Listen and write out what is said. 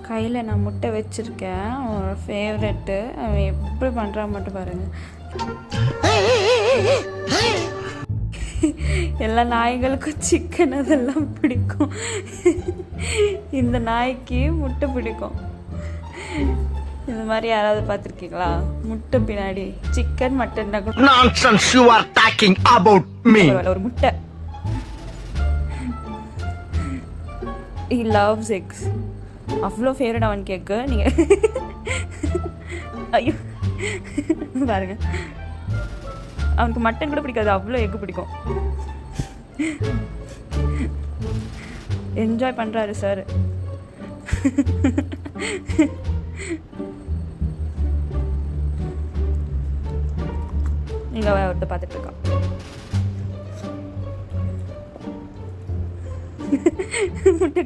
கையில் நான் முட்டை வச்சுருக்கேன், அவனோட ஃபேவரெட்டு. அவன் எப்படி பண்ணுறான் மட்டும் பாருங்கள். எல்லா நாய்களுக்கும் சிக்கன் அதெல்லாம் பிடிக்கும், இந்த நாய்க்கு முட்டை பிடிக்கும். இந்த மாதிரி யாராவது பார்த்துருக்கீங்களா? முட்டை பின்னாடி சிக்கன் மட்டன் ஒரு முட்டை. He loves eggs. அவ்வளோ ஃபேவரட் அவன் கேக்கு. நீங்கள் ஐயோ பாருங்க, அவனுக்கு மட்டன் கூட பிடிக்காது, அவ்வளோ எக்கு பிடிக்கும். என்ஜாய் பண்ணுறாரு சார். இங்கே ஒருத்த பார்த்துட்டு இருக்கான். முட்டை